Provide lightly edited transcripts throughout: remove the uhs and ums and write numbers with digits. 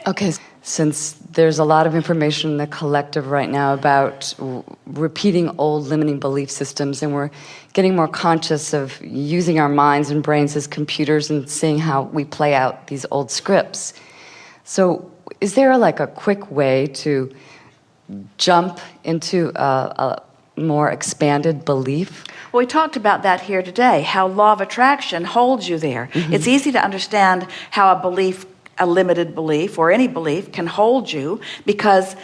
Okay, since there's a lot of information in the collective right now about repeating old limiting belief systems, and we're getting more conscious of using our minds and brains as computers and seeing how we play out these old scripts. So is there like a quick way to jump into a more expanded belief? Well, we talked about that here today, how law of attraction holds you there. Mm-hmm. It's easy to understand how a limited belief or any belief can hold you, because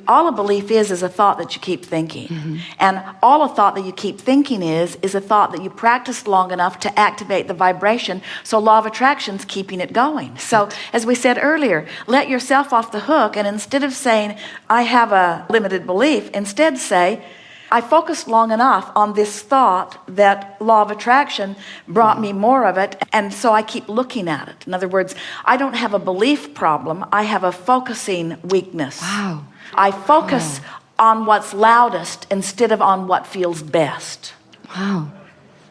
all a belief is a thought that you keep thinking. Mm-hmm. And all a thought that you keep thinking is a thought that you practiced long enough to activate the vibration, so law of attraction's keeping it going. So as we said earlier, let yourself off the hook, and instead of saying, I have a limited belief, instead say, I focused long enough on this thought that law of attraction brought me more of it, and so I keep looking at it. In other words, I don't have a belief problem, I have a focusing weakness. Wow. I focus on what's loudest instead of on what feels best. Wow.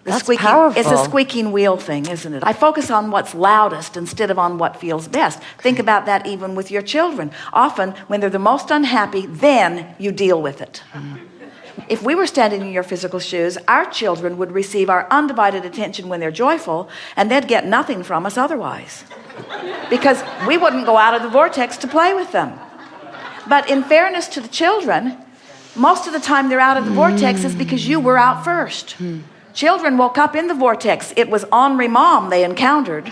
That's powerful. It's a squeaking wheel thing, isn't it? I focus on what's loudest instead of on what feels best. Think about that even with your children. Often, when they're the most unhappy, then you deal with it. If we were standing in your physical shoes, our children would receive our undivided attention when they're joyful, and they'd get nothing from us otherwise, because we wouldn't go out of the vortex to play with them. But in fairness to the children, most of the time they're out of the vortex is because you were out first. Children woke up in the vortex. It was ornery mom they encountered,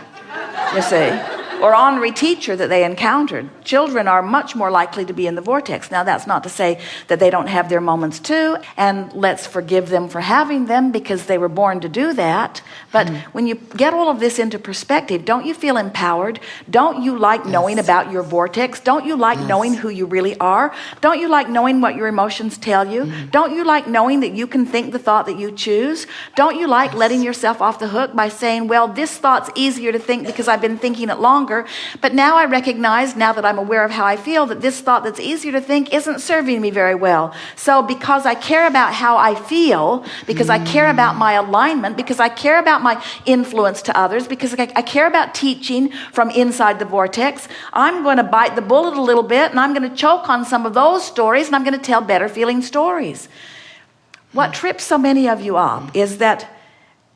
you see, or ornery teacher that they encountered. Children are much more likely to be in the vortex. Now, that's not to say that they don't have their moments too, and let's forgive them for having them, because they were born to do that. But when you get all of this into perspective, don't you feel empowered? Don't you like knowing about your vortex? Don't you like knowing who you really are? Don't you like knowing what your emotions tell you? Don't you like knowing that you can think the thought that you choose? Don't you like letting yourself off the hook by saying, well, this thought's easier to think because I've been thinking it longer, but now I recognize, now that I'm aware of how I feel, that this thought that's easier to think isn't serving me very well. So because I care about how I feel, because I care about my alignment, because I care about my influence to others, because I care about teaching from inside the vortex, I'm going to bite the bullet a little bit, and I'm going to choke on some of those stories, and I'm going to tell better feeling stories. What trips so many of you up is that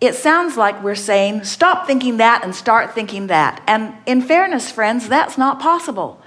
it sounds like we're saying, stop thinking that and start thinking that. And in fairness, friends, that's not possible.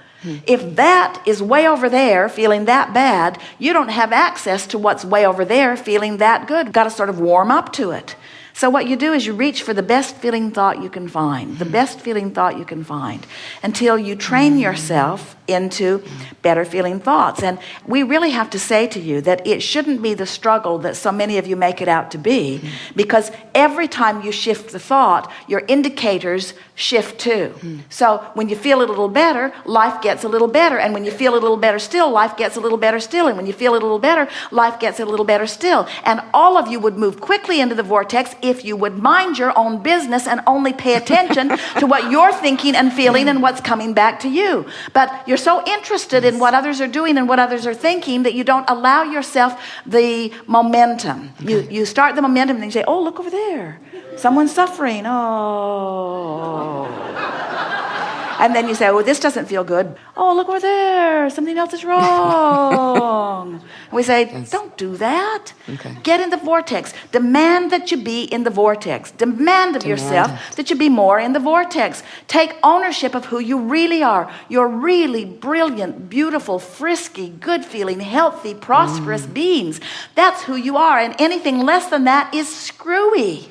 If that is way over there feeling that bad, you don't have access to what's way over there feeling that good. You've got to sort of warm up to it. So what you do is you reach for the best feeling thought you can find, the best feeling thought you can find, until you train yourself into better feeling thoughts. And we really have to say to you that it shouldn't be the struggle that so many of you make it out to be, because every time you shift the thought, your indicators shift too. So when you feel a little better, life gets a little better. And when you feel a little better still, life gets a little better still. And when you feel a little better, life gets a little better still. And all of you would move quickly into the vortex if you would mind your own business and only pay attention to what you're thinking and feeling and what's coming back to you. But you're so interested in what others are doing and what others are thinking that you don't allow yourself the momentum. You start the momentum and then you say, oh, look over there. Someone's suffering. Oh. And then you say, oh, this doesn't feel good. Oh, look over there. Something else is wrong. And we say, don't do that. Okay. Get in the vortex. Demand that you be in the vortex. Demand of yourself that you be more in the vortex. Take ownership of who you really are. You're really brilliant, beautiful, frisky, good-feeling, healthy, prosperous beings. That's who you are. And anything less than that is screwy.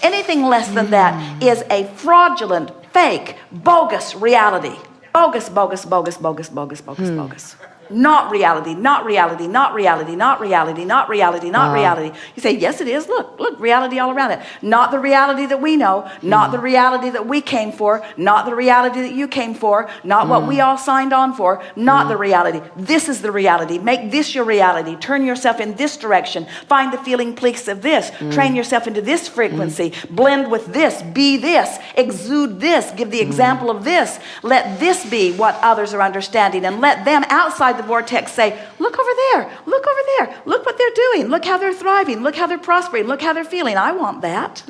Anything less than that is a fraudulent, fake, bogus reality. Bogus, bogus, bogus, bogus, bogus, bogus, bogus. Not reality, not reality, not reality, not reality, not reality, not reality. You say, yes, it is. Look, reality all around it. Not the reality that we know, not the reality that we came for, not the reality that you came for, not what we all signed on for, not the reality. This is the reality. Make this your reality. Turn yourself in this direction. Find the feeling please of this. Train yourself into this frequency. Blend with this. Be this. Exude this. Give the example of this. Let this be what others are understanding, and let them outside the vortex say, look over there, look over there, look what they're doing, look how they're thriving, look how they're prospering, look how they're feeling. I want that.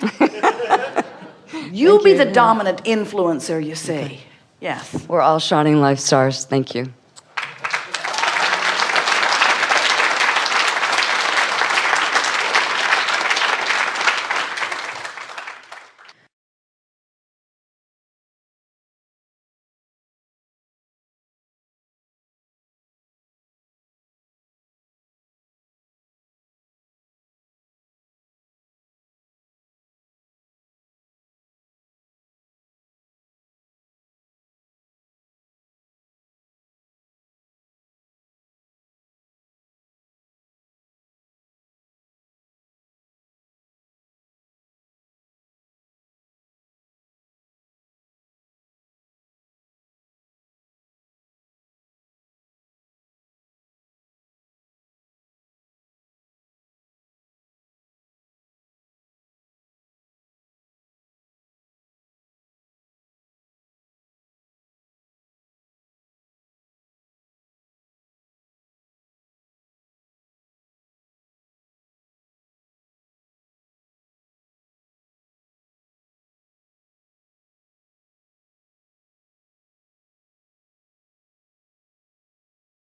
You be the dominant influencer, you see. Yes. We're all shining life stars. Thank you.